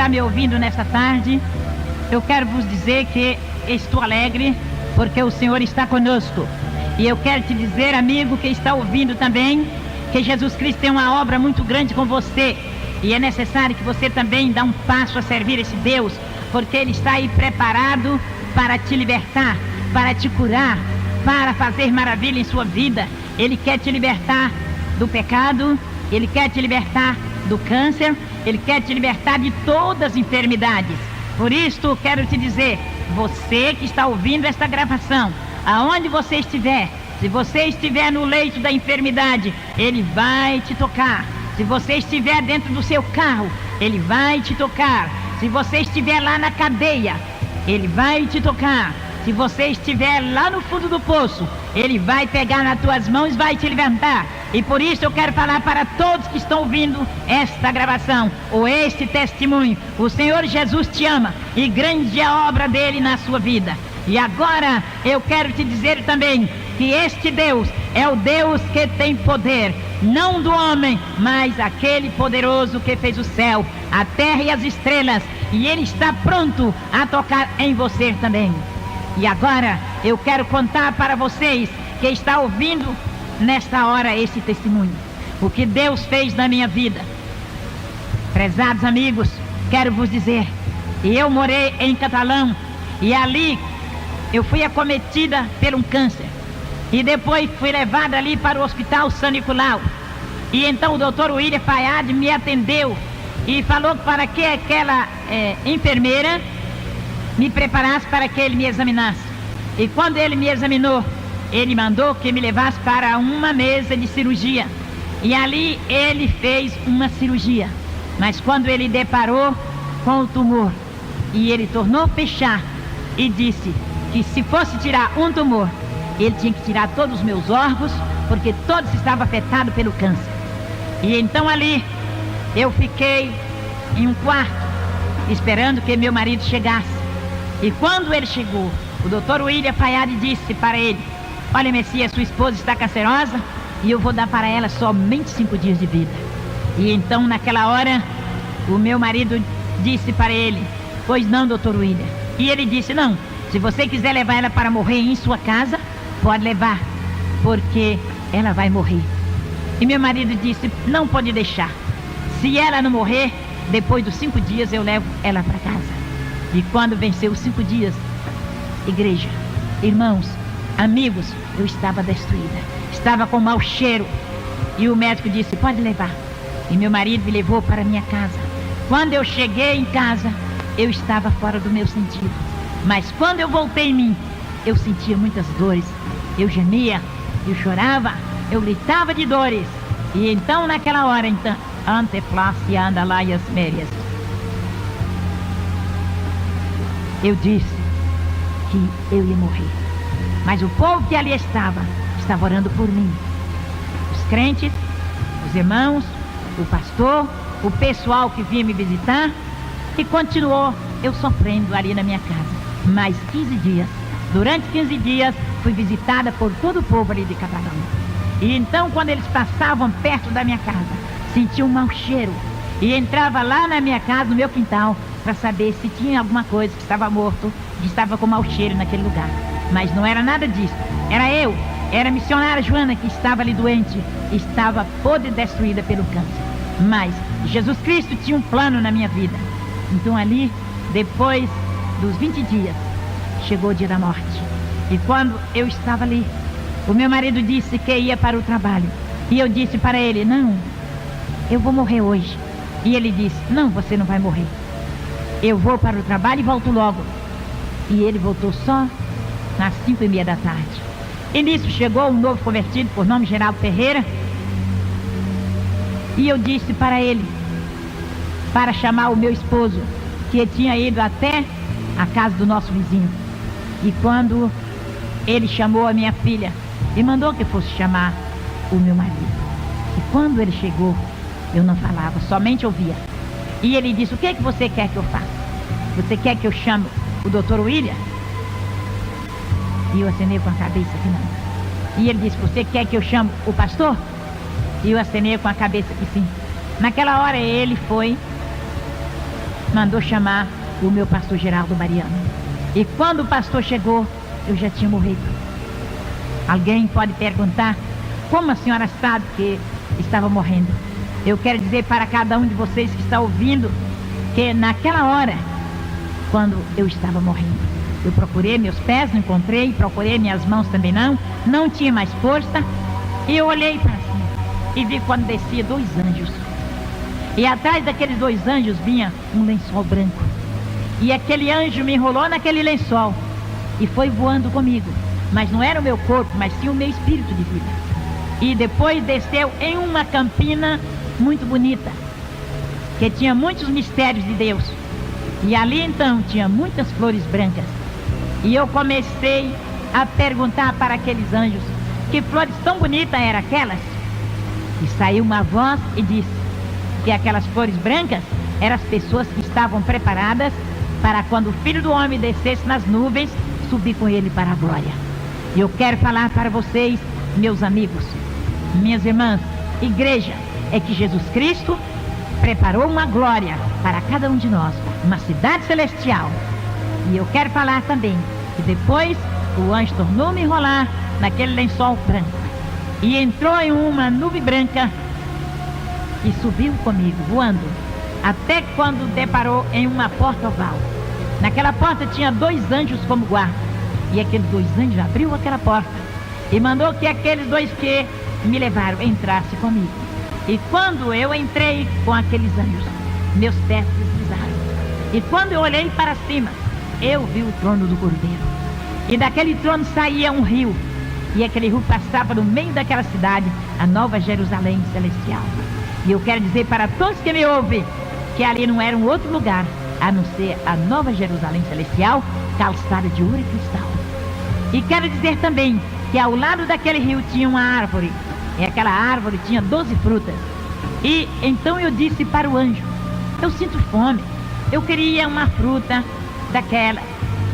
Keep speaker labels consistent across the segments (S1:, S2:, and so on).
S1: me ouvindo nesta tarde, eu quero vos dizer que estou alegre porque o Senhor está conosco. E eu quero te dizer, amigo que está ouvindo também, que Jesus Cristo tem uma obra muito grande com você. E é necessário que você também dê um passo a servir esse Deus, porque Ele está aí preparado para te libertar, para te curar, para fazer maravilha em sua vida. Ele quer te libertar do pecado, Ele quer te libertar do câncer, Ele quer te libertar de todas as enfermidades. Por isso, quero te dizer, você que está ouvindo esta gravação, aonde você estiver, se você estiver no leito da enfermidade, Ele vai te tocar. Se você estiver dentro do seu carro, Ele vai te tocar. Se você estiver lá na cadeia, Ele vai te tocar. Se você estiver lá no fundo do poço, Ele vai pegar nas tuas mãos e vai te levantar. E por isso eu quero falar para todos que estão ouvindo esta gravação, ou este testemunho: o Senhor Jesus te ama e grande é a obra dele na sua vida. E agora eu quero te dizer também que este Deus é o Deus que tem poder, não do homem, mas aquele poderoso que fez o céu, a terra e as estrelas, e Ele está pronto a tocar em você também. E agora eu quero contar para vocês que está ouvindo nesta hora esse testemunho, o que Deus fez na minha vida. Prezados amigos, quero vos dizer, eu morei em Catalão e ali eu fui acometida por um câncer. E depois fui levada ali para o Hospital San Nicolau. E então o Dr. William Fayad me atendeu e falou para que aquela enfermeira me preparasse para que ele me examinasse. E quando ele me examinou, ele mandou que me levasse para uma mesa de cirurgia. E ali ele fez uma cirurgia. Mas quando ele deparou com o tumor, e ele tornou fechar, e disse que se fosse tirar um tumor, ele tinha que tirar todos os meus órgãos, porque todos estavam afetados pelo câncer. E então ali eu fiquei em um quarto, esperando que meu marido chegasse. E quando ele chegou, o Dr. William Fayad disse para ele: olha, Messias, sua esposa está cancerosa e eu vou dar para ela somente 5 dias de vida. E então naquela hora o meu marido disse para ele: pois não, Dr. William. E ele disse: não, se você quiser levar ela para morrer em sua casa, pode levar, porque ela vai morrer. E meu marido disse: não pode deixar. Se ela não morrer, depois dos 5 dias eu levo ela para casa. E quando venceu os 5 dias, igreja, irmãos, amigos, eu estava destruída, estava com mau cheiro. E o médico disse: pode levar. E meu marido me levou para minha casa. Quando eu cheguei em casa, eu estava fora do meu sentido. Mas quando eu voltei em mim, eu sentia muitas dores. Eu gemia, eu chorava, eu gritava de dores. E então naquela hora, então, anteplácia andalaias mérias, eu disse que eu ia morrer. Mas o povo que ali estava orando por mim. Os crentes, os irmãos, o pastor, o pessoal que vinha me visitar. E continuou eu sofrendo ali na minha casa. Mais 15 dias. Durante 15 dias fui visitada por todo o povo ali de Catalão. E então quando eles passavam perto da minha casa, sentia um mau cheiro. E entrava lá na minha casa, no meu quintal, para saber se tinha alguma coisa que estava morto, que estava com mau cheiro naquele lugar. Mas não era nada disso. Era a missionária Joana que estava ali doente, estava podre, destruída pelo câncer. Mas Jesus Cristo tinha um plano na minha vida. Então ali, depois dos 20 dias, chegou o dia da morte. E quando eu estava ali, o meu marido disse que ia para o trabalho. E eu disse para ele: não, eu vou morrer hoje. E ele disse: não, você não vai morrer. Eu vou para o trabalho e volto logo. E ele voltou só às 5:30 da tarde. E nisso chegou um novo convertido, por nome Geraldo Ferreira. E eu disse para ele, para chamar o meu esposo, que tinha ido até a casa do nosso vizinho. E quando ele chamou a minha filha, e mandou que fosse chamar o meu marido. E quando ele chegou, eu não falava, somente ouvia. E ele disse: o que é que você quer que eu faça? Você quer que eu chame o Dr. William? E eu acenei com a cabeça que não. E ele disse: você quer que eu chame o pastor? E eu acenei com a cabeça que sim. Naquela hora ele foi mandou chamar o meu pastor Geraldo Mariano. E quando o pastor chegou, eu já tinha morrido. Alguém pode perguntar, como a senhora sabe que estava morrendo? Eu quero dizer para cada um de vocês que está ouvindo, que naquela hora, quando eu estava morrendo, eu procurei meus pés, não encontrei, procurei minhas mãos também não tinha mais força, e eu olhei para cima, e vi quando descia 2 anjos, e atrás daqueles 2 anjos vinha um lençol branco, e aquele anjo me enrolou naquele lençol, e foi voando comigo, mas não era o meu corpo, mas sim o meu espírito de vida, e depois desceu em uma campina muito bonita, que tinha muitos mistérios de Deus, e ali então tinha muitas flores brancas, e eu comecei a perguntar para aqueles anjos que flores tão bonitas eram aquelas, e saiu uma voz e disse que aquelas flores brancas eram as pessoas que estavam preparadas para quando o Filho do Homem descesse nas nuvens, subir com ele para a glória. E eu quero falar para vocês, meus amigos, minhas irmãs, igreja, é que Jesus Cristo preparou uma glória para cada um de nós, uma cidade celestial. E eu quero falar também que depois o anjo tornou-me enrolar naquele lençol branco e entrou em uma nuvem branca e subiu comigo, voando, até quando deparou em uma porta oval. Naquela porta tinha 2 anjos como guarda, e aqueles 2 anjos abriu aquela porta e mandou que aqueles 2 que me levaram entrassem comigo. E quando eu entrei com aqueles anjos, meus pés deslizaram. E quando eu olhei para cima, eu vi o trono do Cordeiro. E daquele trono saía um rio. E aquele rio passava no meio daquela cidade, a Nova Jerusalém Celestial. E eu quero dizer para todos que me ouvem, que ali não era um outro lugar, a não ser a Nova Jerusalém Celestial, calçada de ouro e cristal. E quero dizer também que ao lado daquele rio tinha uma árvore. E aquela árvore tinha 12 frutas. E então eu disse para o anjo, eu sinto fome, eu queria uma fruta daquela.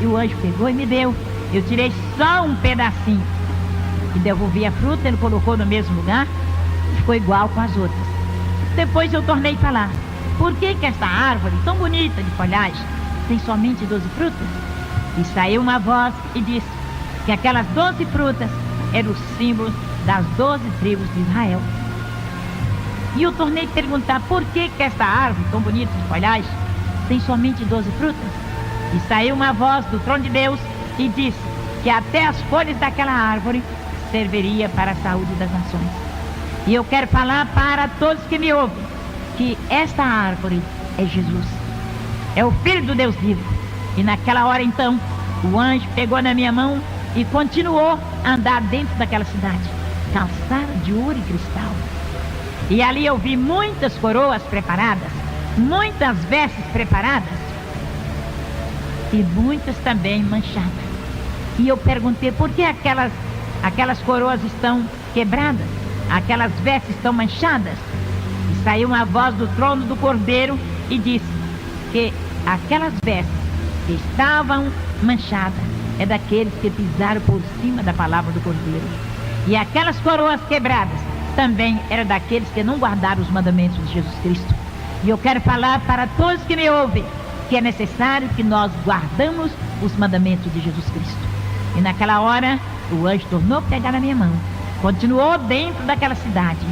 S1: E o anjo pegou e me deu. Eu tirei só um pedacinho e devolvi a fruta, ele colocou no mesmo lugar e ficou igual com as outras. Depois eu tornei a falar, por que essa árvore tão bonita de folhagem tem somente 12 frutas? E saiu uma voz e disse que aquelas 12 frutas eram os símbolos das 12 tribos de Israel. E eu tornei a perguntar, por que esta árvore tão bonita de folhagem tem somente 12 frutas? E saiu uma voz do trono de Deus e disse que até as folhas daquela árvore serviria para a saúde das nações. E eu quero falar para todos que me ouvem, que esta árvore é Jesus, é o Filho do Deus vivo. E naquela hora então, o anjo pegou na minha mão e continuou a andar dentro daquela cidade, calçada de ouro e cristal. E ali eu vi muitas coroas preparadas, muitas vestes preparadas, e muitas também manchadas. E eu perguntei, por que aquelas coroas estão quebradas? Aquelas vestes estão manchadas? E saiu uma voz do trono do Cordeiro e disse que aquelas vestes que estavam manchadas é daqueles que pisaram por cima da palavra do Cordeiro. E aquelas coroas quebradas também eram daqueles que não guardaram os mandamentos de Jesus Cristo. E eu quero falar para todos que me ouvem, que é necessário que nós guardamos os mandamentos de Jesus Cristo. E naquela hora, o anjo tornou a pegar na minha mão, continuou dentro daquela cidade,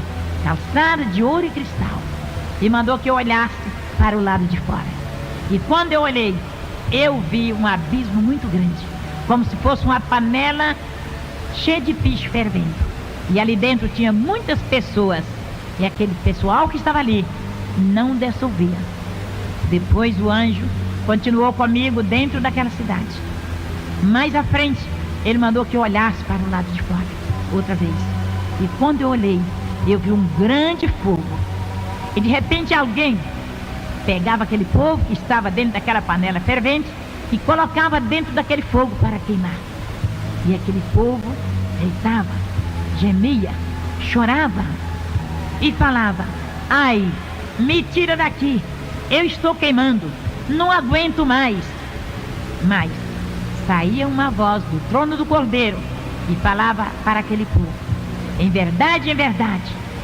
S1: calçada de ouro e cristal, e mandou que eu olhasse para o lado de fora. E quando eu olhei, eu vi um abismo muito grande, como se fosse uma panela cheia de piche fervendo. E ali dentro tinha muitas pessoas, e aquele pessoal que estava ali não dissolvia. Depois o anjo continuou comigo dentro daquela cidade. Mais à frente, ele mandou que eu olhasse para o lado de fora, outra vez. E quando eu olhei, eu vi um grande fogo. E de repente alguém pegava aquele fogo que estava dentro daquela panela fervente e colocava dentro daquele fogo para queimar. E aquele fogo deitava, gemia, chorava e falava, ai, me tira daqui, eu estou queimando, não aguento mais. Mas saía uma voz do trono do Cordeiro e falava para aquele povo, em verdade,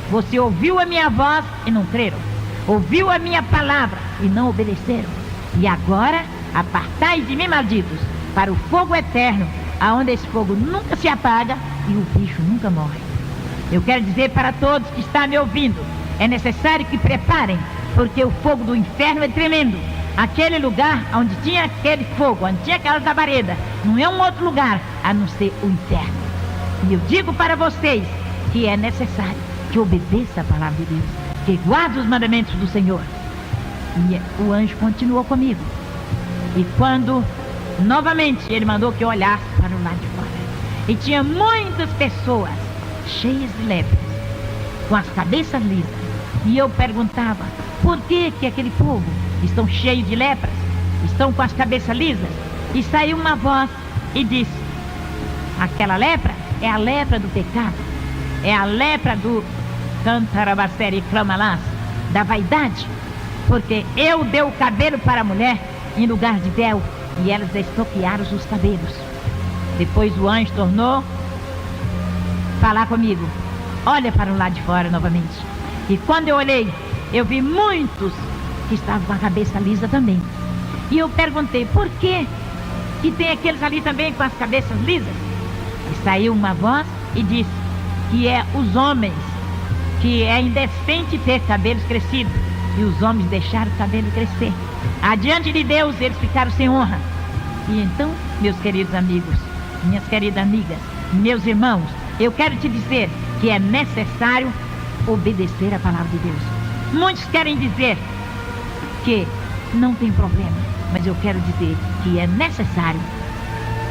S1: você ouviu a minha voz e não creram, ouviu a minha palavra e não obedeceram. E agora, apartai de mim, malditos, para o fogo eterno, aonde esse fogo nunca se apaga e o bicho nunca morre. Eu quero dizer para todos que estão me ouvindo, é necessário que preparem, porque o fogo do inferno é tremendo. Aquele lugar onde tinha aquele fogo, onde tinha aquela labareda, não é um outro lugar a não ser o inferno. E eu digo para vocês que é necessário que obedeça a palavra de Deus, que guarde os mandamentos do Senhor. E o anjo continuou comigo. E quando novamente ele mandou que eu olhasse para o lado de fora, e tinha muitas pessoas cheias de lepras, com as cabeças lisas. E eu perguntava, por que aquele povo estão cheios de lepras, estão com as cabeças lisas? E saiu uma voz e disse, aquela lepra é a lepra do pecado, é a lepra do cantarabacere clamalás, da vaidade, porque eu dei o cabelo para a mulher em lugar de véu, e elas estoquearam os cabelos. Depois o anjo tornou falar comigo, olha para o lado de fora novamente. E quando eu olhei, eu vi muitos que estavam com a cabeça lisa também. E eu perguntei, por que tem aqueles ali também com as cabeças lisas? E saiu uma voz e disse que é os homens, que é indecente ter cabelos crescidos, e os homens deixaram o cabelo crescer. Adiante de Deus eles ficaram sem honra. E então, meus queridos amigos, minhas queridas amigas, meus irmãos, eu quero te dizer que é necessário obedecer a palavra de Deus. Muitos querem dizer que não tem problema, mas eu quero dizer que é necessário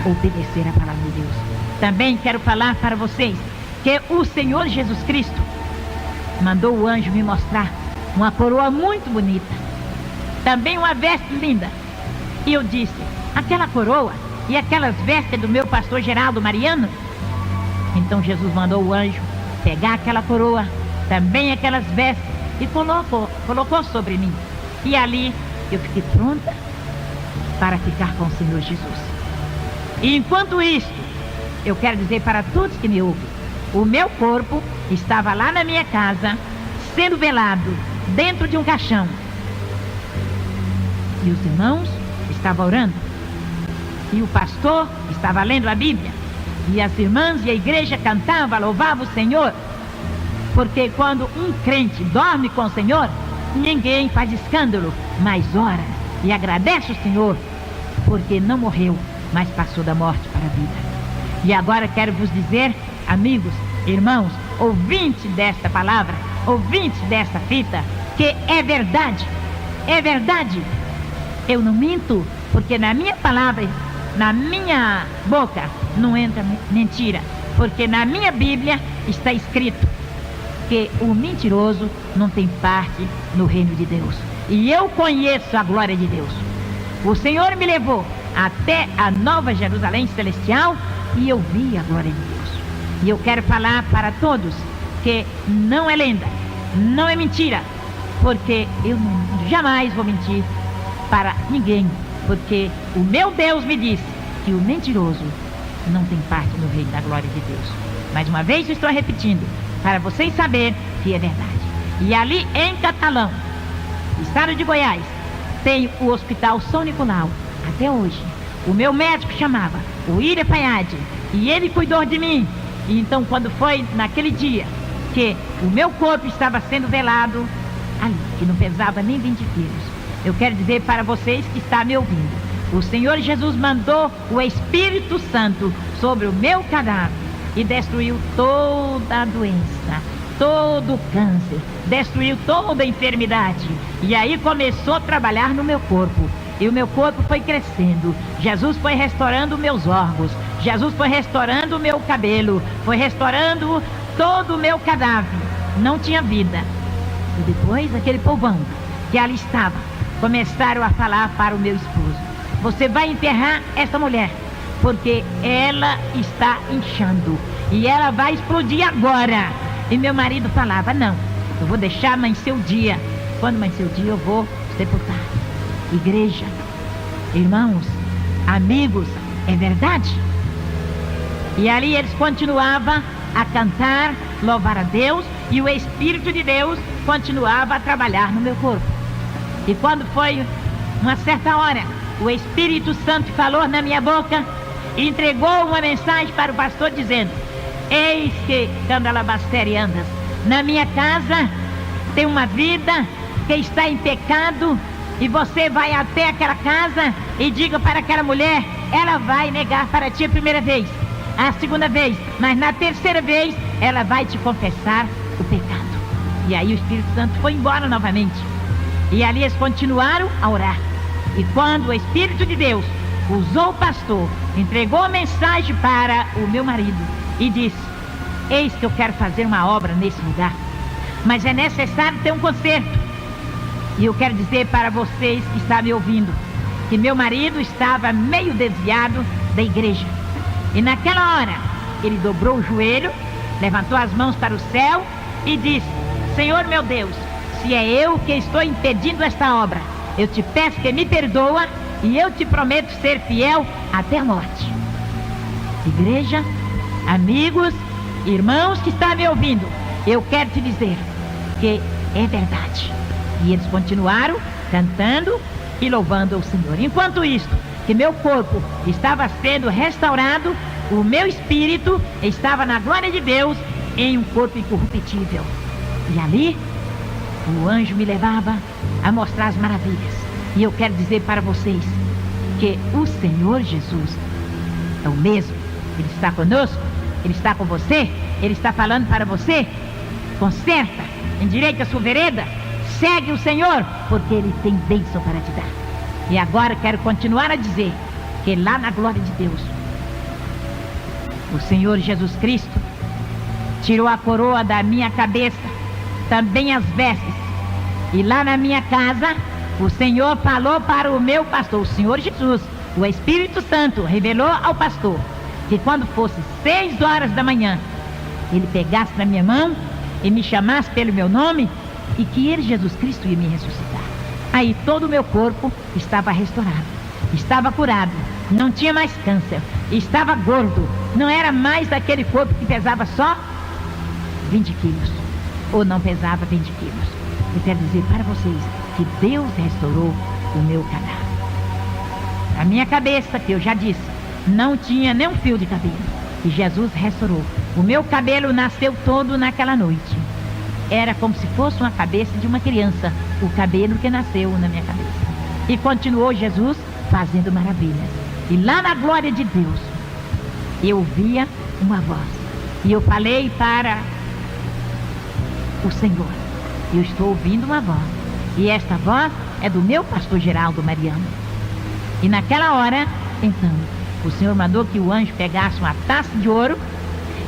S1: obedecer a palavra de Deus. Também quero falar para vocês que o Senhor Jesus Cristo mandou o anjo me mostrar uma coroa muito bonita, também uma veste linda. E eu disse, aquela coroa e aquelas vestes do meu pastor Geraldo Mariano? Então Jesus mandou o anjo pegar aquela coroa, também aquelas vestes, e colocou sobre mim. E ali eu fiquei pronta para ficar com o Senhor Jesus. E enquanto isso, eu quero dizer para todos que me ouvem, o meu corpo estava lá na minha casa, sendo velado dentro de um caixão. E os irmãos estavam orando, e o pastor estava lendo a Bíblia, e as irmãs e a igreja cantavam, louvavam o Senhor, porque quando um crente dorme com o Senhor, ninguém faz escândalo, mas ora e agradece o Senhor, porque não morreu, mas passou da morte para a vida. E agora quero vos dizer, amigos, irmãos, ouvintes desta palavra, ouvintes desta fita, que é verdade, é verdade. Eu não minto, porque na minha palavra, na minha boca, não entra mentira, porque na minha Bíblia está escrito que o mentiroso não tem parte no reino de Deus. E eu conheço a glória de Deus. O Senhor me levou até a Nova Jerusalém Celestial e eu vi a glória de Deus. E eu quero falar para todos que não é lenda, não é mentira, porque eu jamais vou mentir para ninguém, porque o meu Deus me disse que o mentiroso não tem parte no reino da glória de Deus. Mais uma vez eu estou repetindo, para vocês saberem que é verdade. E ali em Catalão, estado de Goiás, tem o Hospital São Nicolau, até hoje. O meu médico chamava o William Paiade, e ele cuidou de mim. E então quando foi naquele dia que o meu corpo estava sendo velado, ali, que não pesava nem 20 quilos, eu quero dizer para vocês que estão me ouvindo, o Senhor Jesus mandou o Espírito Santo sobre o meu cadáver e destruiu toda a doença, todo o câncer, destruiu toda a enfermidade. E aí começou a trabalhar no meu corpo. E o meu corpo foi crescendo. Jesus foi restaurando meus órgãos. Jesus foi restaurando o meu cabelo. Foi restaurando todo o meu cadáver. Não tinha vida. E depois aquele povão que ali estava, começaram a falar para o meu esposo: você vai enterrar essa mulher, porque ela está inchando e ela vai explodir agora. E meu marido falava: não, eu vou deixar amanhecer o dia. Quando amanhecer o dia eu vou sepultar. Igreja, irmãos, amigos, é verdade. E ali eles continuavam a cantar, louvar a Deus, e o Espírito de Deus continuava a trabalhar no meu corpo. E quando foi uma certa hora, o Espírito Santo falou na minha boca e entregou uma mensagem para o pastor dizendo: eis que, candalabastere andas, na minha casa tem uma vida que está em pecado, e você vai até aquela casa e diga para aquela mulher, ela vai negar para ti a primeira vez, a segunda vez, mas na terceira vez ela vai te confessar o pecado. E aí o Espírito Santo foi embora novamente, e ali eles continuaram a orar. E quando o Espírito de Deus usou o pastor, entregou a mensagem para o meu marido e disse: eis que eu quero fazer uma obra nesse lugar, mas é necessário ter um conserto. E eu quero dizer para vocês que estão me ouvindo, que meu marido estava meio desviado da igreja. E naquela hora, ele dobrou o joelho, levantou as mãos para o céu e disse: Senhor meu Deus, se é eu que estou impedindo esta obra, eu te peço que me perdoa e eu te prometo ser fiel até a morte. Igreja, amigos, irmãos que estão me ouvindo, eu quero te dizer que é verdade. E eles continuaram cantando e louvando ao Senhor. Enquanto isso, que meu corpo estava sendo restaurado, o meu espírito estava na glória de Deus em um corpo incorruptível. E ali, o anjo me levava a mostrar as maravilhas. E eu quero dizer para vocês que o Senhor Jesus é o mesmo. Ele está conosco, Ele está com você, Ele está falando para você: conserta, endireita a sua vereda, segue o Senhor, porque Ele tem bênção para te dar. E agora quero continuar a dizer que lá na glória de Deus, o Senhor Jesus Cristo tirou a coroa da minha cabeça, também as vestes. E lá na minha casa, o Senhor falou para o meu pastor, o Senhor Jesus, o Espírito Santo revelou ao pastor que quando fosse 6 horas da manhã, ele pegasse na minha mão e me chamasse pelo meu nome, e que ele, Jesus Cristo, ia me ressuscitar. Aí todo o meu corpo estava restaurado, estava curado, não tinha mais câncer, estava gordo, não era mais daquele corpo que pesava só 20 quilos, ou não pesava 20 quilos. Eu quero dizer para vocês que Deus restaurou o meu cadáver. A minha cabeça, que eu já disse, não tinha nem um fio de cabelo, e Jesus restaurou. O meu cabelo nasceu todo naquela noite. Era como se fosse uma cabeça de uma criança, o cabelo que nasceu na minha cabeça. E continuou Jesus fazendo maravilhas. E lá na glória de Deus, eu via uma voz. E eu falei para o Senhor: eu estou ouvindo uma voz. E esta voz é do meu pastor Geraldo Mariano. E naquela hora, então, o Senhor mandou que o anjo pegasse uma taça de ouro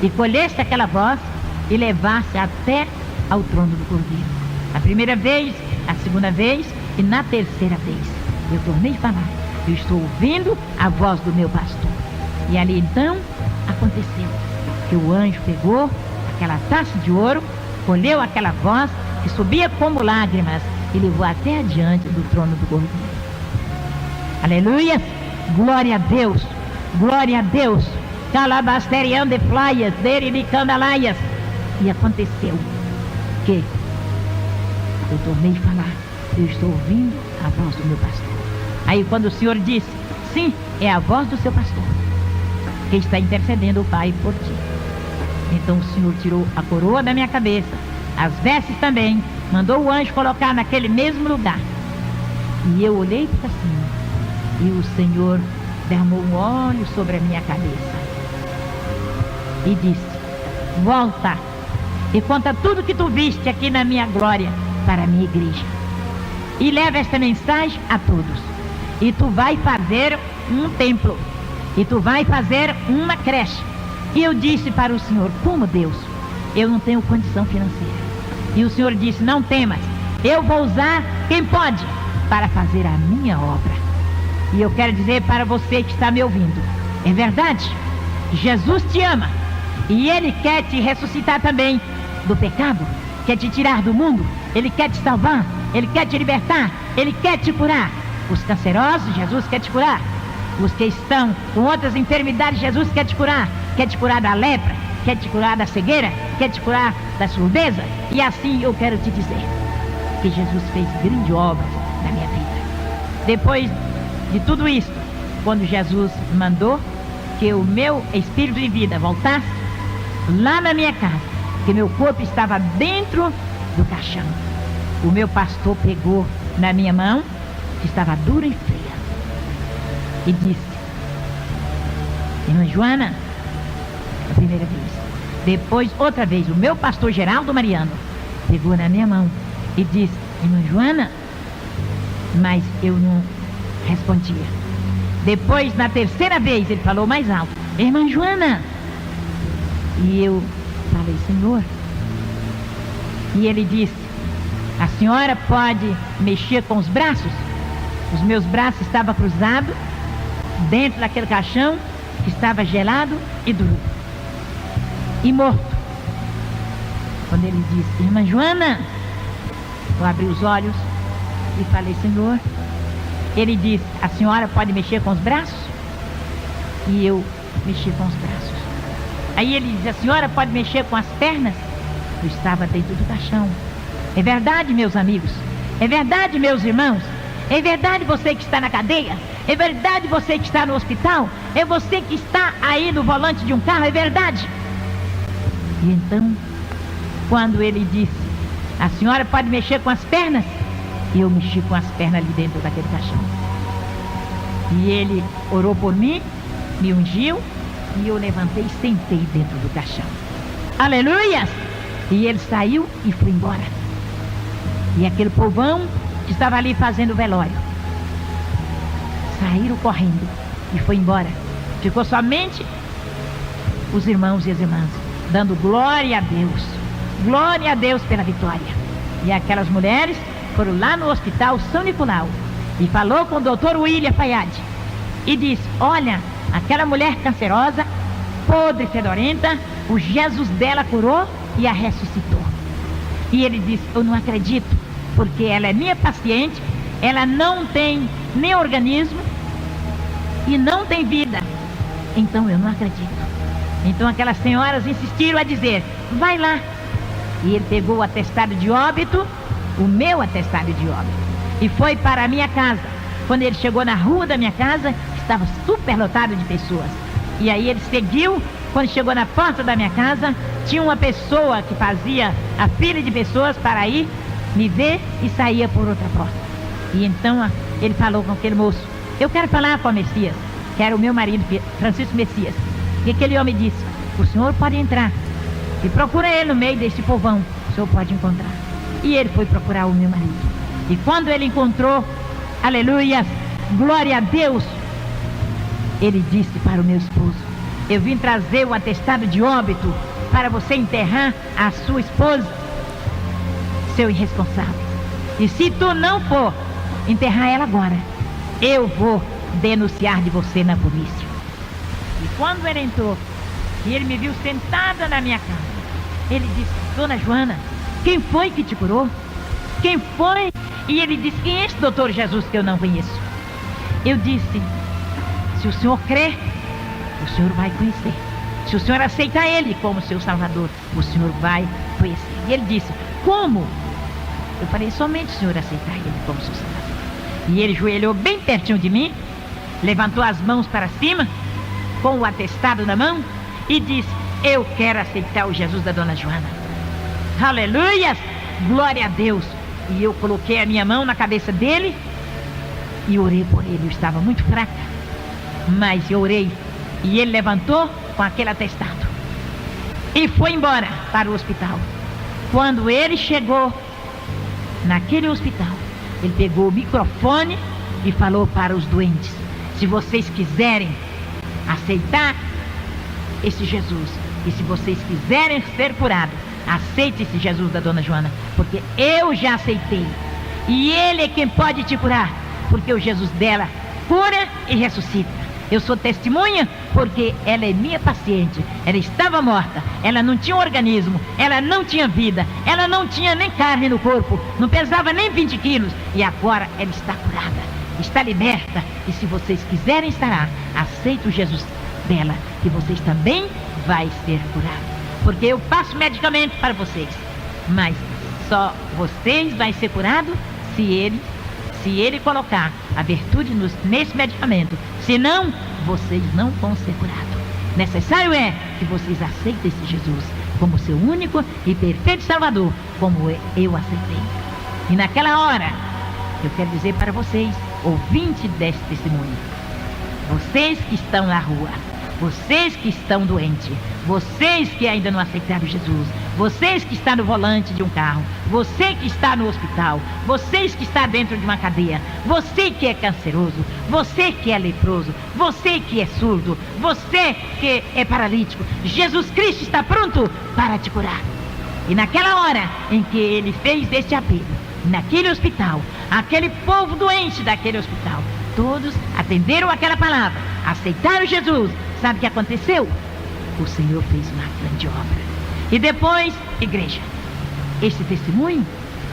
S1: e colhesse aquela voz e levasse até ao trono do Cordeiro. A primeira vez, a segunda vez e na terceira vez. Eu tornei a falar: eu estou ouvindo a voz do meu pastor. E ali então aconteceu que o anjo pegou aquela taça de ouro, colheu aquela voz que subia como lágrimas e levou até adiante do trono do Cordeiro. Aleluia! Glória a Deus! Glória a Deus! Calabasterian de flaias, deribicandalaias. E aconteceu que eu tornei a falar: eu estou ouvindo a voz do meu pastor. Aí quando o Senhor disse: sim, é a voz do seu pastor que está intercedendo o Pai por ti. Então o Senhor tirou a coroa da minha cabeça, as vestes também, mandou o anjo colocar naquele mesmo lugar. E eu olhei para cima e o Senhor derramou um óleo sobre a minha cabeça e disse: volta e conta tudo que tu viste aqui na minha glória para a minha igreja. E leva esta mensagem a todos. E tu vai fazer um templo. E tu vai fazer uma creche. E eu disse para o Senhor: como, Deus? Eu não tenho condição financeira. E o Senhor disse: não temas, eu vou usar quem pode para fazer a minha obra. E eu quero dizer para você que está me ouvindo: é verdade, Jesus te ama. E Ele quer te ressuscitar também do pecado, quer te tirar do mundo, Ele quer te salvar, Ele quer te libertar, Ele quer te curar. Os cancerosos, Jesus quer te curar. Os que estão com outras enfermidades, Jesus quer te curar da lepra, quer te curar da cegueira, quer te curar da surdeza. E assim eu quero te dizer que Jesus fez grandes obras na minha vida. Depois de tudo isso, quando Jesus mandou que o meu espírito de vida voltasse lá na minha casa, que meu corpo estava dentro do caixão, o meu pastor pegou na minha mão, que estava dura e fria, e disse: irmã Joana, a primeira vez. Depois, outra vez, o meu pastor Geraldo Mariano pegou na minha mão e disse: irmã Joana, mas eu não respondia. Depois, na terceira vez, ele falou mais alto: irmã Joana. E eu falei: Senhor. E ele disse: a senhora pode mexer com os braços? Os meus braços estavam cruzados dentro daquele caixão que estava gelado e duro e morto. Quando ele disse: irmã Joana, eu abri os olhos e falei: Senhor. Ele disse: a senhora pode mexer com os braços? E eu mexi com os braços. Aí ele disse: a senhora pode mexer com as pernas? Eu estava dentro do caixão. É verdade, meus amigos? É verdade, meus irmãos? É verdade você que está na cadeia? É verdade você que está no hospital? É você que está aí no volante de um carro? É verdade? E então, quando ele disse: a senhora pode mexer com as pernas? E eu mexi com as pernas ali dentro daquele caixão. E ele orou por mim, me ungiu, e eu levantei e sentei dentro do caixão. Aleluia! E ele saiu e foi embora. E aquele povão que estava ali fazendo velório saíram correndo e foi embora. Ficou somente os irmãos e as irmãs dando glória a Deus. Glória a Deus pela vitória. E aquelas mulheres foram lá no hospital São Nicolau e falou com o doutor William Fayad e disse: olha, aquela mulher cancerosa, podre, fedorenta, o Jesus dela curou e a ressuscitou. E ele disse: eu não acredito, porque ela é minha paciente, ela não tem nem organismo e não tem vida, então eu não acredito. Então aquelas senhoras insistiram a dizer: vai lá. E ele pegou o atestado de óbito, o meu atestado de óbito, e foi para a minha casa. Quando ele chegou na rua da minha casa, estava super lotado de pessoas. E aí ele seguiu. Quando chegou na porta da minha casa, tinha uma pessoa que fazia a fila de pessoas para ir me ver e saía por outra porta. E então ele falou com aquele moço: eu quero falar com o Messias, que era o meu marido, Francisco Messias. E aquele homem disse: o senhor pode entrar e procura ele no meio desse povão, o senhor pode encontrar. E ele foi procurar o meu marido. E quando ele encontrou, aleluia, glória a Deus, ele disse para o meu esposo: eu vim trazer o atestado de óbito para você enterrar a sua esposa, seu irresponsável. E se tu não for enterrar ela agora, eu vou denunciar de você na polícia. E quando ele entrou e ele me viu sentada na minha casa, ele disse: dona Joana, quem foi que te curou? Quem foi? E ele disse: quem é esse doutor Jesus que eu não conheço? Eu disse: se o senhor crer, o senhor vai conhecer. Se o senhor aceitar ele como seu salvador, o senhor vai conhecer. E ele disse: como? Eu falei: somente o senhor aceitar ele como seu salvador. E ele joelhou bem pertinho de mim, levantou as mãos para cima, com o atestado na mão, e disse: eu quero aceitar o Jesus da dona Joana. Aleluia! Glória a Deus! E eu coloquei a minha mão na cabeça dele e orei por ele. Eu estava muito fraca, mas eu orei. E ele levantou com aquele atestado e foi embora para o hospital. Quando ele chegou naquele hospital, ele pegou o microfone e falou para os doentes: se vocês quiserem aceitar esse Jesus, e se vocês quiserem ser curados, aceite esse Jesus da dona Joana, porque eu já aceitei, e ele é quem pode te curar, porque o Jesus dela cura e ressuscita. Eu sou testemunha porque ela é minha paciente. Ela estava morta, ela não tinha organismo, ela não tinha vida, ela não tinha nem carne no corpo, não pesava nem 20 quilos, e agora ela está curada, está liberta. E se vocês quiserem estar lá, aceite o Jesus dela, que vocês também vai ser curados, porque eu passo medicamento para vocês, mas só vocês vai ser curado se ele se ele colocar a virtude nesse medicamento. Senão, vocês não vão ser curados. Necessário é que vocês aceitem esse Jesus como seu único e perfeito Salvador, como eu aceitei. E naquela hora, eu quero dizer para vocês, ouvintes desse testemunho, vocês que estão na rua, vocês que estão doentes, vocês que ainda não aceitaram Jesus, vocês que estão no volante de um carro, você que está no hospital, vocês que está dentro de uma cadeia, você que é canceroso, você que é leproso, você que é surdo, você que é paralítico, Jesus Cristo está pronto para te curar. E naquela hora em que ele fez este apelo, naquele hospital, aquele povo doente daquele hospital, todos atenderam aquela palavra, aceitaram Jesus. Sabe o que aconteceu? O Senhor fez uma grande obra. E depois, igreja, esse testemunho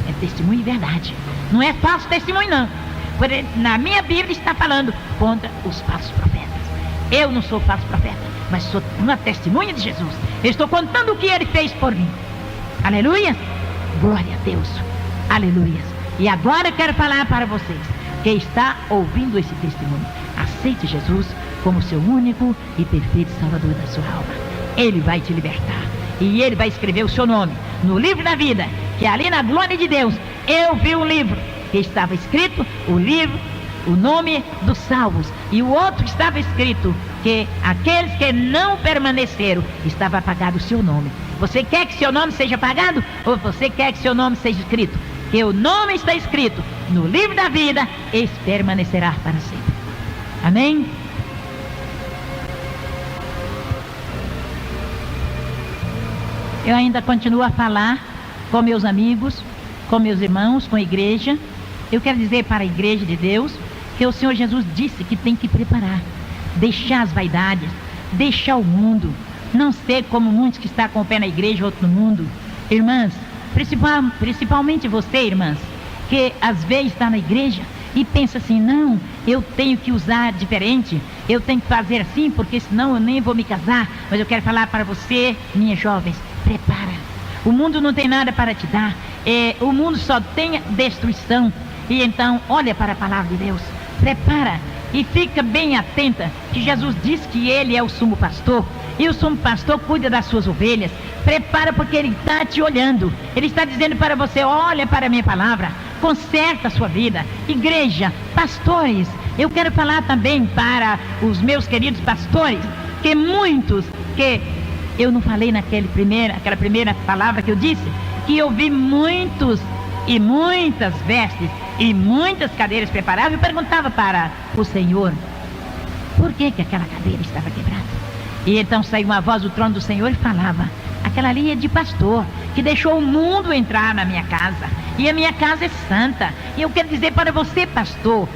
S1: é testemunho de verdade. Não é falso testemunho, não. Porque na minha Bíblia está falando contra os falsos profetas. Eu não sou falso profeta, mas sou uma testemunha de Jesus. Eu estou contando o que ele fez por mim. Aleluia! Glória a Deus. Aleluia. E agora eu quero falar para vocês que está ouvindo esse testemunho. Aceite Jesus como seu único e perfeito Salvador da sua alma. Ele vai te libertar. E ele vai escrever o seu nome no livro da vida, que ali na glória de Deus, eu vi um livro que estava escrito, o livro, o nome dos salvos. E o outro estava escrito que aqueles que não permaneceram, estava apagado o seu nome. Você quer que seu nome seja apagado? Ou você quer que seu nome seja escrito? Que o nome está escrito no livro da vida, esse permanecerá para sempre. Amém? Eu ainda continuo a falar com meus amigos, com meus irmãos, com a igreja. Eu quero dizer para a igreja de Deus que o Senhor Jesus disse que tem que preparar, deixar as vaidades, deixar o mundo, não ser como muitos que estão com o pé na igreja, outro no mundo. Irmãs, principalmente você, irmãs, que às vezes está na igreja e pensa assim, não, eu tenho que usar diferente, eu tenho que fazer assim, porque senão eu nem vou me casar. Mas eu quero falar para você, minhas jovens, prepara. O mundo não tem nada para te dar. O mundo só tem destruição. E então, olha para a palavra de Deus. Prepara e fica bem atenta, que Jesus diz que ele é o sumo pastor. E o sumo pastor cuida das suas ovelhas. Prepara, porque ele está te olhando. Ele está dizendo para você, olha para a minha palavra. Conserta a sua vida. Igreja, pastores, eu quero falar também para os meus queridos pastores, que muitos que eu não falei aquela primeira palavra que eu disse, que eu vi muitos e muitas vestes e muitas cadeiras preparadas. Eu perguntava para o Senhor, por que aquela cadeira estava quebrada? E então saiu uma voz do trono do Senhor e falava, aquela ali é de pastor, que deixou o mundo entrar na minha casa, e a minha casa é santa. E eu quero dizer para você, pastor,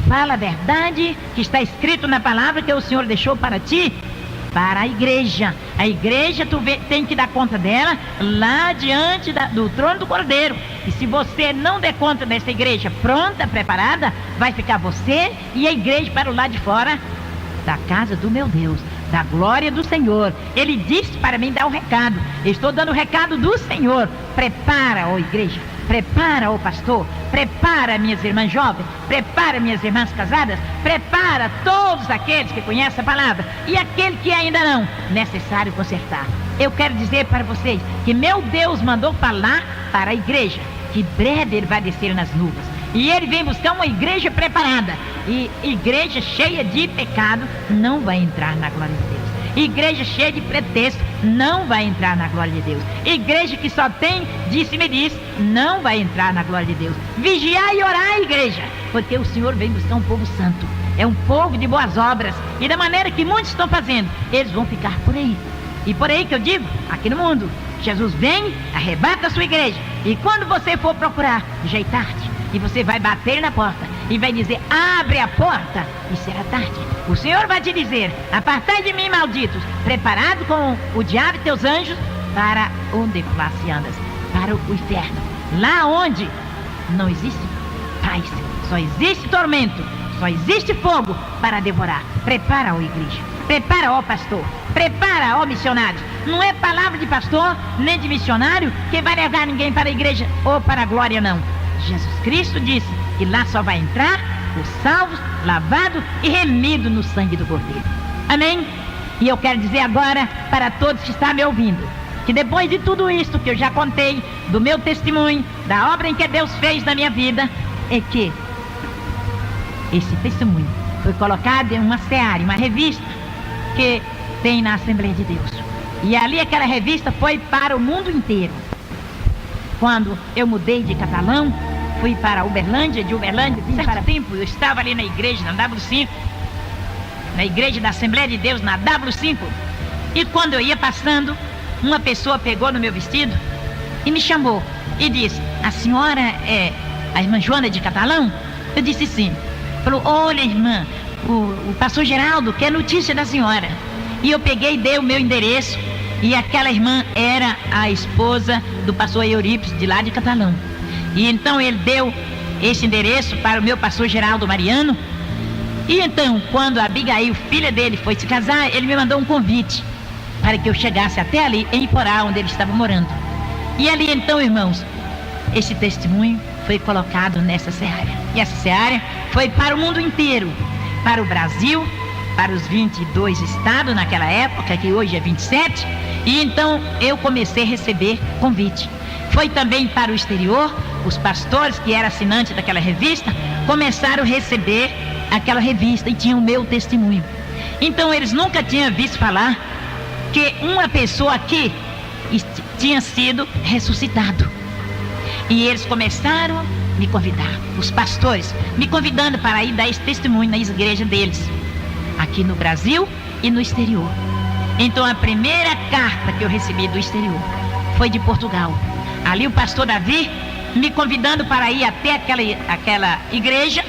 S1: fala a verdade que está escrito na palavra que o Senhor deixou para ti, para a igreja. A igreja tem que dar conta dela lá diante do trono do Cordeiro. E se você não der conta dessa igreja pronta, preparada, vai ficar você e a igreja para o lado de fora da casa do meu Deus, da glória do Senhor. Ele disse para mim dar o recado. Eu estou dando o recado do Senhor. Prepara, ó igreja. Prepara, ó pastor. Prepara, minhas irmãs jovens. Prepara, minhas irmãs casadas. Prepara todos aqueles que conhecem a palavra. E aquele que ainda não, necessário consertar. Eu quero dizer para vocês que meu Deus mandou falar para a igreja, que breve ele vai descer nas nuvens. E ele vem buscar uma igreja preparada. E igreja cheia de pecado não vai entrar na glória de Deus. Igreja cheia de pretexto não vai entrar na glória de Deus. Igreja que só tem disse-me disse, não vai entrar na glória de Deus. Vigiar e orar, igreja, porque o Senhor vem buscar um povo santo. É um povo de boas obras. E da maneira que muitos estão fazendo, eles vão ficar por aí. E por aí que eu digo, aqui no mundo, Jesus vem, arrebata a sua igreja. E quando você for procurar, já é tarde. E você vai bater na porta e vai dizer, abre a porta, e será tarde. O Senhor vai te dizer, apartai de mim, malditos, preparado com o diabo e teus anjos, para onde se andas? Para o inferno. Lá onde não existe paz, só existe tormento, só existe fogo para devorar. Prepara, ó igreja. Prepara, ó pastor. Prepara, ó missionário. Não é palavra de pastor, nem de missionário, que vai levar ninguém para a igreja ou para a glória, não. Jesus Cristo disse e lá só vai entrar os salvos, lavados e remidos no sangue do Cordeiro. Amém? E eu quero dizer agora para todos que estão me ouvindo, que depois de tudo isso que eu já contei, do meu testemunho, da obra em que Deus fez na minha vida, é que esse testemunho foi colocado em uma seara, uma revista que tem na Assembleia de Deus. E ali aquela revista foi para o mundo inteiro. Quando eu mudei de Catalão, fui para Uberlândia, de Uberlândia vim para tempo, eu estava ali na igreja, na W5, na igreja da Assembleia de Deus, na W5, e quando eu ia passando, uma pessoa pegou no meu vestido e me chamou e disse: a senhora é a irmã Joana de Catalão? Eu disse sim. Falou: olha, irmã, o pastor Geraldo quer notícia da senhora. E eu peguei e dei o meu endereço, e aquela irmã era a esposa do pastor Eurípides, de lá de Catalão. E então ele deu esse endereço para o meu pastor Geraldo Mariano. E então, quando a Abigail, filha dele, foi se casar, ele me mandou um convite para que eu chegasse até ali, em Iporá, onde ele estava morando. E ali então, irmãos, esse testemunho foi colocado nessa seara. E essa seara foi para o mundo inteiro, para o Brasil, para os 22 estados naquela época, que hoje é 27. E então eu comecei a receber convite. Foi também para o exterior. Os pastores que eram assinantes daquela revista começaram a receber aquela revista e tinham o meu testemunho. Então eles nunca tinham visto falar que uma pessoa aqui tinha sido ressuscitado. E eles começaram a me convidar, os pastores, me convidando para ir dar esse testemunho na igreja deles, aqui no Brasil e no exterior. Então a primeira carta que eu recebi do exterior foi de Portugal. Ali o pastor Davi me convidando para ir até aquela igreja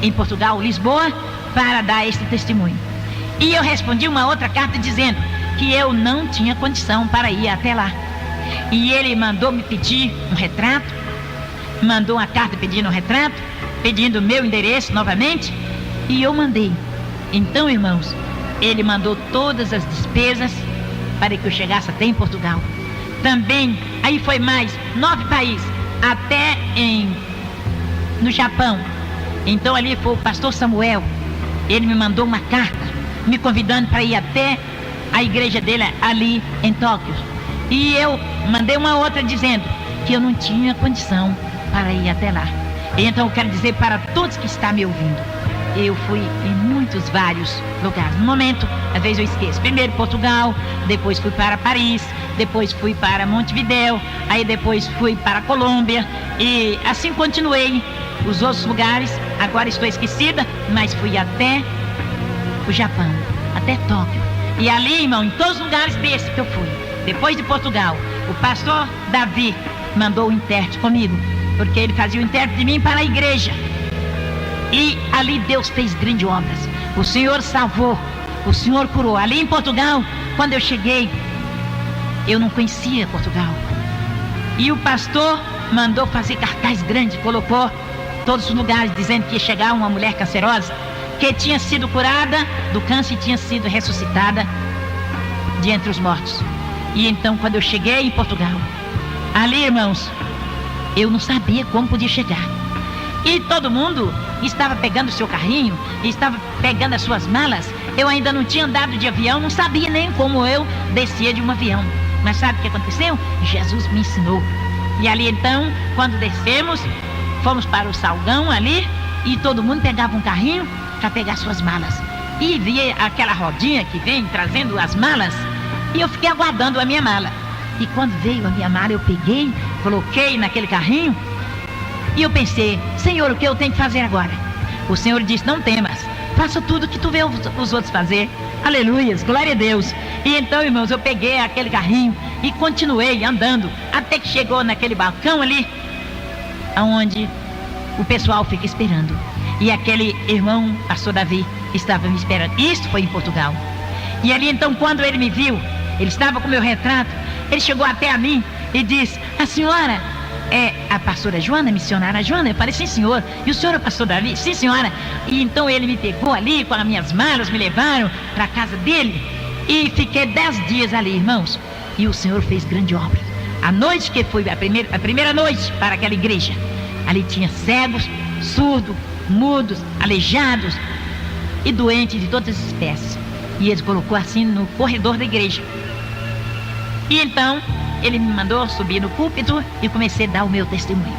S1: em Portugal, Lisboa, para dar esse testemunho. E eu respondi uma outra carta dizendo que eu não tinha condição para ir até lá. E ele mandou me pedir um retrato, mandou uma carta pedindo um retrato, pedindo o meu endereço novamente, e eu mandei. Então, irmãos, ele mandou todas as despesas para que eu chegasse até em Portugal. Também, aí foi mais 9 países, até no Japão. Então ali foi o pastor Samuel, ele me mandou uma carta, me convidando para ir até a igreja dele ali em Tóquio. E eu mandei uma outra dizendo que eu não tinha condição para ir até lá. Então eu quero dizer para todos que estão me ouvindo, eu fui em vários lugares. No momento, às vezes eu esqueço. Primeiro Portugal, depois fui para Paris, depois fui para Montevidéu, aí depois fui para Colômbia, e assim continuei os outros lugares. Agora estou esquecida, mas fui até o Japão, até Tóquio. E ali, irmão, em todos os lugares desses que eu fui, depois de Portugal, o pastor Davi mandou o intérprete comigo, porque ele fazia o intérprete de mim para a igreja. E ali Deus fez grandes obras. O Senhor salvou, o Senhor curou. Ali em Portugal, quando eu cheguei, eu não conhecia Portugal. E o pastor mandou fazer cartaz grande, colocou todos os lugares, dizendo que ia chegar uma mulher cancerosa, que tinha sido curada do câncer e tinha sido ressuscitada de entre os mortos. E então, quando eu cheguei em Portugal, ali, irmãos, eu não sabia como podia chegar. E todo mundo estava pegando o seu carrinho, estava pegando as suas malas. Eu ainda não tinha andado de avião, não sabia nem como eu descia de um avião. Mas sabe o que aconteceu? Jesus me ensinou. E ali então, quando descemos, fomos para o Salgão ali, e todo mundo pegava um carrinho para pegar suas malas. E via aquela rodinha que vem trazendo as malas, e eu fiquei aguardando a minha mala. E quando veio a minha mala, eu peguei, coloquei naquele carrinho, e eu pensei: Senhor, o que eu tenho que fazer agora? O Senhor disse: não temas, faça tudo que tu vê os outros fazer. Aleluias, glória a Deus. E então, irmãos, eu peguei aquele carrinho e continuei andando, até que chegou naquele balcão ali, onde o pessoal fica esperando. E aquele irmão, pastor Davi, estava me esperando. Isto foi em Portugal. E ali então, quando ele me viu, ele estava com o meu retrato, ele chegou até a mim e disse: a senhora é a pastora Joana, missionária Joana? Eu falei: sim, senhor. E o senhor é o pastor Davi? Sim, senhora. E então ele me pegou ali com as minhas malas, me levaram para a casa dele, e fiquei 10 dias ali, irmãos. E o Senhor fez grande obra. A noite que foi a primeira noite para aquela igreja, ali tinha cegos, surdos, mudos, aleijados e doentes de todas as espécies. E ele colocou assim no corredor da igreja. E então ele me mandou subir no púlpito e comecei a dar o meu testemunho.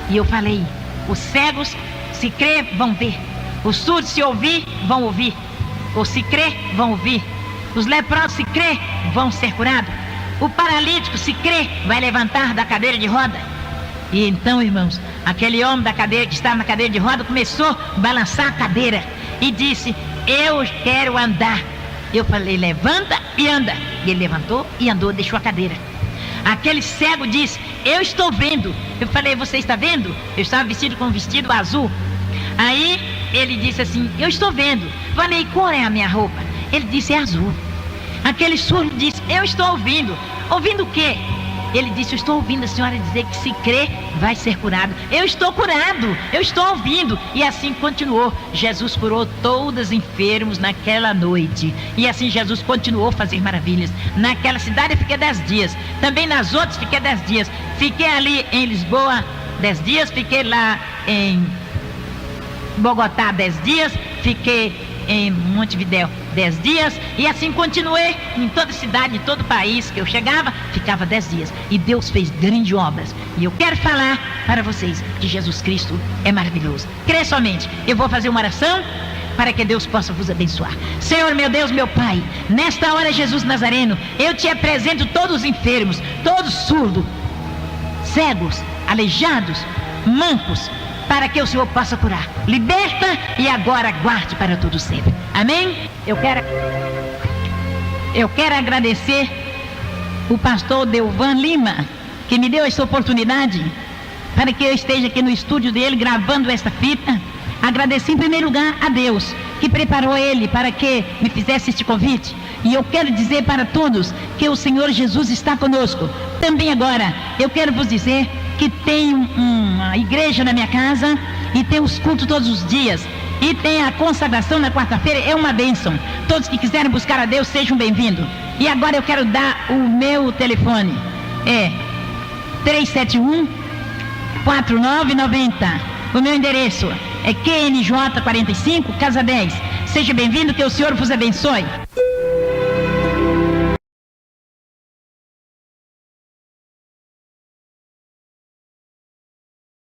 S1: E eu falei: os cegos, se crer, vão ver. Os surdos, se ouvir, vão ouvir. Ou se crer, vão ouvir. Os leprosos, se crer, vão ser curados. O paralítico, se crer, vai levantar da cadeira de roda. E então, irmãos, aquele homem da cadeira, que estava na cadeira de roda, começou a balançar a cadeira e disse: eu quero andar. Eu falei: levanta e anda. E ele levantou e andou, deixou a cadeira. Aquele cego disse: eu estou vendo. Eu falei: você está vendo? Eu estava vestido com um vestido azul. Aí ele disse assim: eu estou vendo. Falei: qual é a minha roupa? Ele disse: é azul. Aquele surdo disse: eu estou ouvindo. Ouvindo o quê? Ele disse: eu estou ouvindo a senhora dizer que se crer vai ser curado. Eu estou curado, eu estou ouvindo. E assim continuou. Jesus curou todos os enfermos naquela noite. E assim Jesus continuou a fazer maravilhas. Naquela cidade eu fiquei 10 dias. Também nas outras fiquei 10 dias. Fiquei ali em Lisboa 10 dias. Fiquei lá em Bogotá 10 dias. Fiquei em Montevidéu 10 dias, e assim continuei em toda cidade, em todo país que eu chegava, ficava 10 dias, e Deus fez grandes obras. E eu quero falar para vocês que Jesus Cristo é maravilhoso. Crê somente. Eu vou fazer uma oração para que Deus possa vos abençoar. Senhor, meu Deus, meu Pai, nesta hora, Jesus Nazareno, eu te apresento todos os enfermos, todos surdos, cegos, aleijados, mancos, para que o Senhor possa curar. Liberta e agora guarde para todo sempre. Amém? Eu quero agradecer o pastor Delvan Lima, que me deu essa oportunidade para que eu esteja aqui no estúdio dele gravando esta fita. Agradecer em primeiro lugar a Deus, que preparou ele para que me fizesse este convite. E eu quero dizer para todos que o Senhor Jesus está conosco. Também agora, eu quero vos dizer que tem uma igreja na minha casa e tem os cultos todos os dias. E tem a consagração na quarta-feira, é uma bênção. Todos que quiserem buscar a Deus, sejam bem-vindos. E agora eu quero dar o meu telefone. É 371-4990. O meu endereço é QNJ 45, Casa 10. Seja bem-vindo, que o Senhor vos abençoe.